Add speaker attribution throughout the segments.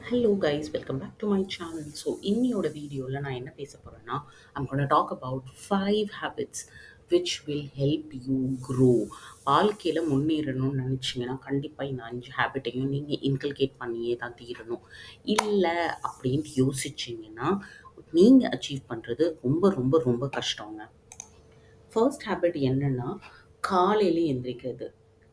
Speaker 1: Hello guys, welcome back to my channel. So இன்னியோட வீடியோவில் நான் என்ன பேச போகிறேன்னா, I'm gonna talk about 5 habits which will help you grow. வாழ்க்கையில் முன்னேறணும்னு நினச்சிங்கன்னா கண்டிப்பாக இந்த 5 ஹேபிட்டையும் நீங்கள் இன்கல்கேட் பண்ணியே தான் தீரணும். இல்லை அப்படின்ட்டு யோசிச்சிங்கன்னா நீங்கள் அச்சீவ் பண்ணுறது ரொம்ப ரொம்ப ரொம்ப கஷ்டங்க. ஃபர்ஸ்ட் ஹேபிட் என்னன்னா, காலையில எந்திரிக்கிறது.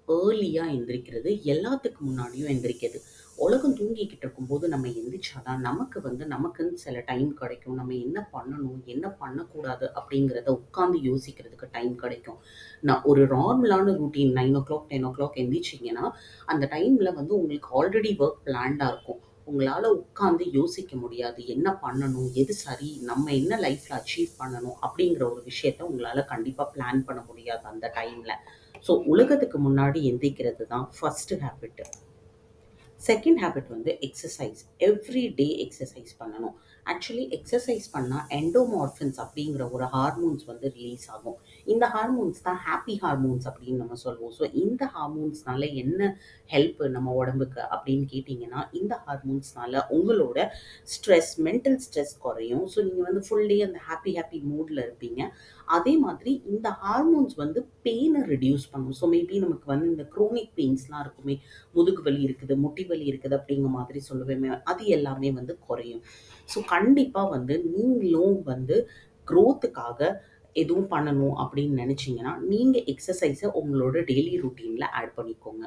Speaker 1: ஏர்லியாக எந்திரிக்கிறது, எல்லாத்துக்கு முன்னாடியும் எந்திரிக்கிறது. உலகம் தூங்கிக்கிட்டு இருக்கும்போது நம்ம எந்திரிச்சாதான் நமக்கு நமக்குன்னு சில டைம் கிடைக்கும். நம்ம என்ன பண்ணணும், என்ன பண்ணக்கூடாது அப்படிங்கிறத உட்காந்து யோசிக்கிறதுக்கு டைம் கிடைக்கும். நான் ஒரு நார்மலான ரூட்டீன் 9 o'clock 10 o'clock எந்திரிச்சிங்கன்னா அந்த டைமில் உங்களுக்கு ஆல்ரெடி ஒர்க் பிளான்டாக இருக்கும். உங்களால் உட்காந்து யோசிக்க முடியாது. என்ன பண்ணணும், எது சரி, நம்ம என்ன லைஃப்பில் அச்சீவ் பண்ணணும் அப்படிங்கிற ஒரு விஷயத்த உங்களால் கண்டிப்பாக பிளான் பண்ண முடியாது அந்த டைமில். ஸோ உலகத்துக்கு முன்னாடி எந்திரிக்கிறது தான் first habit. Second habit exercise. Every day exercise பண்ணணும். ஆக்சுவலி எக்ஸசைஸ் பண்ணால் எண்டோமார்ஃபின்ஸ் அப்படிங்கிற ஒரு ஹார்மோன்ஸ் ரிலீஸ் ஆகும். இந்த ஹார்மோன்ஸ் தான் ஹாப்பி ஹார்மோன்ஸ் அப்படின்னு நம்ம சொல்லுவோம். ஸோ இந்த ஹார்மோன்ஸ்னால என்ன ஹெல்ப் நம்ம உடம்புக்கு அப்படின்னு கேட்டிங்கன்னா, இந்த ஹார்மோன்ஸ்னால உங்களோட ஸ்ட்ரெஸ், மென்டல் ஸ்ட்ரெஸ் குறையும். ஸோ நீங்கள் ஃபுல் டே அந்த ஹாப்பி ஹாப்பி மூடில் இருப்பீங்க. அதே மாதிரி இந்த ஹார்மோன்ஸ் பெயினை ரெடியூஸ் பண்ணும். ஸோ மேபி நமக்கு இந்த க்ரோனிக் பெயின்ஸ்லாம் இருக்குமே, முதுகு வலி இருக்குது, முட்டி வலி இருக்குது அப்படிங்கிற மாதிரி சொல்லுவேமே, அது எல்லாமே குறையும். ஸோ கண்டிப்பாக நீங்களும் க்ரோத்துக்காக எதுவும் பண்ணணும் அப்படின்னு நினச்சிங்கன்னா, நீங்கள் எக்ஸசைஸை உங்களோட டெய்லி ரூட்டீனில் ஆட் பண்ணிக்கோங்க.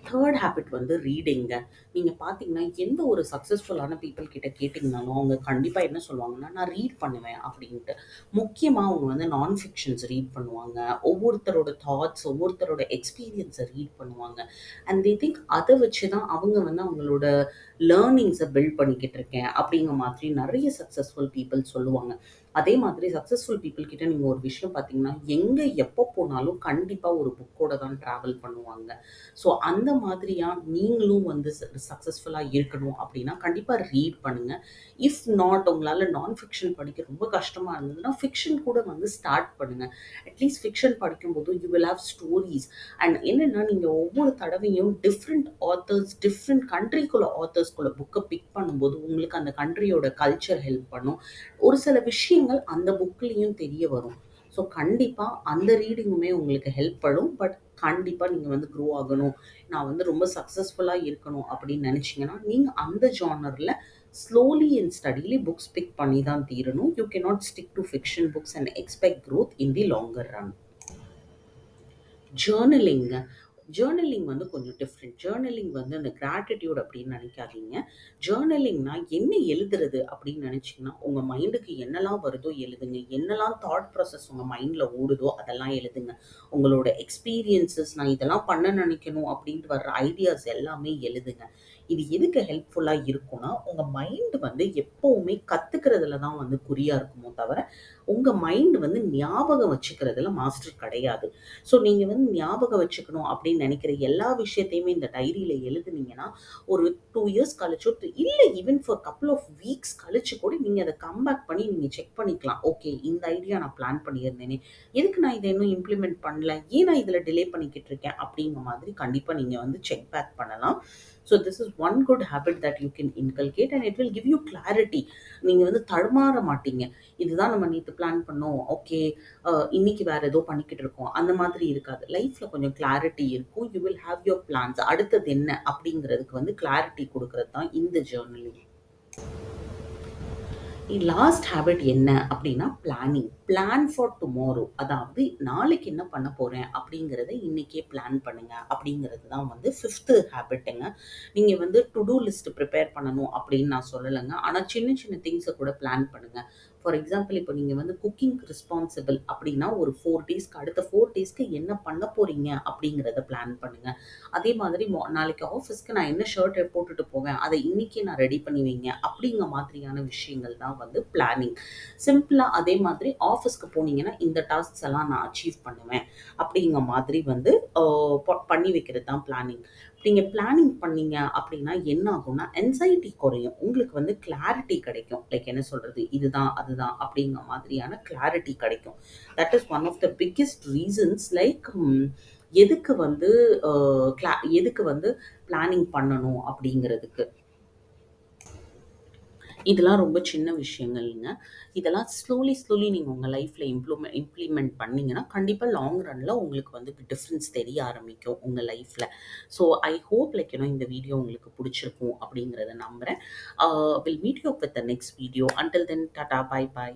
Speaker 1: Third habit reading. நீங்கள் பார்த்தீங்கன்னா எந்த ஒரு சக்ஸஸ்ஃபுல்லான பீப்புள் கிட்ட கேட்டிங்கனாலும் அவங்க கண்டிப்பாக என்ன சொல்லுவாங்கன்னா, நான் ரீட் பண்ணுவேன் அப்படின்ட்டு. முக்கியமாக அவங்க நான் ஃபிக்ஷன்ஸ் ரீட் பண்ணுவாங்க. ஒவ்வொருத்தரோட தாட்ஸ், ஒவ்வொருத்தரோட எக்ஸ்பீரியன்ஸை ரீட் பண்ணுவாங்க. அண்ட் தே திங்க் அதை வச்சு தான் அவங்க அவங்களோட லேர்னிங்ஸை பில்ட் பண்ணிக்கிட்டு இருக்கேன் அப்படிங்கிற மாதிரி நிறைய சக்ஸஸ்ஃபுல் பீப்புள் சொல்லுவாங்க. அதே மாதிரி சக்ஸஸ்ஃபுல் பீப்புள் கிட்ட நீங்கள் ஒரு விஷயம் பார்த்தீங்கன்னா, எங்கே எப்போ போனாலும் கண்டிப்பாக ஒரு புக்கோட தான் ட்ராவல் பண்ணுவாங்க. ஸோ அந்த மாதிரியா நீங்களும் சக்ஸஸ்ஃபுல்லாக இருக்கணும் அப்படின்னா கண்டிப்பாக ரீட் பண்ணுங்கள். இஃப் நாட் உங்களால் நான் ஃபிக்ஷன் படிக்க ரொம்ப கஷ்டமாக இருந்ததுன்னா ஃபிக்ஷன் கூட ஸ்டார்ட் பண்ணுங்கள். அட்லீஸ்ட் ஃபிக்ஷன் படிக்கும்போது you will have stories. And என்னென்னா, நீங்கள் ஒவ்வொரு தடவையும் டிஃப்ரெண்ட் ஆத்தர்ஸ், டிஃப்ரெண்ட் கண்ட்ரிக்குள்ள ஆத்தர்ஸ்குள்ள புக்கை பிக் பண்ணும்போது உங்களுக்கு அந்த கண்ட்ரியோட கல்ச்சர் ஹெல்ப் பண்ணும். ஒரு சில விஷயங்கள் அந்த புக்லேயும் தெரிய வரும். ஸோ கண்டிப்பாக அந்த ரீடிங்குமே உங்களுக்கு ஹெல்ப் பண்ணும். பட் கண்டிப்பாக நீங்கள் க்ரோ ஆகணும், நான் ரொம்ப சக்ஸஸ்ஃபுல்லாக இருக்கணும் அப்படின்னு நினச்சிங்கன்னா, நீங்கள் அந்த ஜானரில் slowly and steadily books pick பண்ணி தான் தீரணும். You cannot stick to fiction books and expect growth in the longer run. Journaling. Journaling கொஞ்சம் டிஃப்ரெண்ட். ஜேர்னலிங் அந்த கிராட்டிடியூட் அப்படின்னு நினைக்காதீங்க. ஜேர்னலிங்னா என்ன எழுதுறது அப்படின்னு நினச்சிங்கன்னா, உங்கள் மைண்டுக்கு என்னெல்லாம் வருதோ எழுதுங்க. என்னெல்லாம் தாட் ப்ராசஸ் உங்கள் மைண்டில் ஓடுதோ அதெல்லாம் எழுதுங்க. உங்களோட எக்ஸ்பீரியன்ஸஸ், நான் இதெல்லாம் பண்ண நினைக்கணும் அப்படின்ட்டு வர்ற ஐடியாஸ் எல்லாமே எழுதுங்க. இது எதுக்கு ஹெல்ப்ஃபுல்லாக இருக்கும்னா, உங்கள் மைண்டு எப்போவுமே கற்றுக்கிறதுல தான் குறியாக இருக்குமோ தவிர, உங்கள் மைண்டு ஞாபகம் வச்சுக்கிறதுல மாஸ்டர் கிடையாது. ஸோ நீங்கள் ஞாபகம் வச்சுக்கணும் அப்படின்னு நினைக்கிற எல்லா விஷயத்தையுமே இந்த டைரியில் எழுதுனீங்கன்னா, ஒரு 2 இயர்ஸ் கழிச்சோ இல்லை even for couple of weeks கழிச்சு கூட நீங்கள் அதை கம்பேக் பண்ணி நீங்கள் செக் பண்ணிக்கலாம். ஓகே, இந்த ஐடியா நான் பிளான் பண்ணியிருந்தேனே, எதுக்கு நான் இதை இன்னும் இம்ப்ளிமெண்ட் பண்ணல, ஏன் நான் இதில் டிலே பண்ணிக்கிட்டு இருக்கேன் அப்படிங்கிற மாதிரி கண்டிப்பாக நீங்கள் செக் பேக் பண்ணலாம். So this is one good habit that you can inculcate and it will give you clarity. நீங்கள் தடுமாற மாட்டீங்க. இதுதான் நம்ம நேற்று பிளான் பண்ணோம், ஓகே இன்னைக்கு வேற ஏதோ பண்ணிக்கிட்டு இருக்கோம், அந்த மாதிரி இருக்காது. லைஃப்ல கொஞ்சம் கிளாரிட்டி இருக்கும். You will have your plans. அடுத்தது என்ன அப்படிங்கிறதுக்கு கிளாரிட்டி கொடுக்கறது தான் இந்த ஜேர்னலிங். லாஸ்ட் ஹேபிட் என்ன அப்படின்னா பிளானிங். Plan for tomorrow. அதாவது நாளைக்கு என்ன பண்ண போகிறேன் அப்படிங்கிறத இன்றைக்கே பிளான் பண்ணுங்க அப்படிங்கிறது தான் ஃபிஃப்த்து ஹேபிட்டுங்க. நீங்கள் டு டூ லிஸ்ட் ப்ரிப்பேர் பண்ணணும் அப்படின்னு நான் சொல்லலைங்க. ஆனால் சின்ன சின்ன திங்ஸை கூட பிளான் பண்ணுங்கள். ஃபார் எக்ஸாம்பிள், இப்போ நீங்கள் குக்கிங் ரெஸ்பான்சிபிள் அப்படின்னா ஒரு 4 டேஸ்க்கு அடுத்த 4 டேஸ்க்கு என்ன பண்ண போகிறீங்க அப்படிங்கிறத பிளான் பண்ணுங்கள். அதே மாதிரி நாளைக்கு ஆஃபீஸ்க்கு நான் என்ன ஷர்ட் போட்டுட்டு போவேன் அதை இன்றைக்கே நான் ரெடி பண்ணி வைங்க அப்படிங்கிற மாதிரியான விஷயங்கள் தான் பிளானிங். சிம்பிளாக அதே மாதிரி ஆஃபீஸ்க்கு போனீங்கன்னா இந்த டாஸ்க்ஸ் எல்லாம் நான் அச்சீவ் பண்ணுவேன் அப்படிங்கிற மாதிரி பண்ணி வைக்கிறது தான் பிளானிங். நீங்கள் பிளானிங் பண்ணீங்க அப்படின்னா என்ன ஆகும்னா, என்சைட்டி குறையும். உங்களுக்கு கிளாரிட்டி கிடைக்கும். லைக் என்ன சொல்கிறது, இதுதான் அதுதான் அப்படிங்கிற மாதிரியான கிளாரிட்டி கிடைக்கும். That is one of the biggest reasons. Like எதுக்கு எதுக்கு பிளானிங் பண்ணணும் அப்படிங்கிறதுக்கு. இதெல்லாம் ரொம்ப சின்ன விஷயங்கள்ங்க. இதெல்லாம் ஸ்லோலி நீங்க உங்க லைஃப்ல இம்ப்ளிமெண்ட் பண்ணீங்கன்னா, கண்டிப்பா லாங் ரன்ல உங்களுக்கு வந்து டிஃபரன்ஸ் தெரிய ஆரம்பிக்கும் உங்க லைஃப்ல. ஸோ ஐ ஹோப் இந்த வீடியோ உங்களுக்கு புடிச்சிருக்கும் அப்படிங்கிறத நம்புறேன். Will meet you up with the next video. Until then tata, bye by.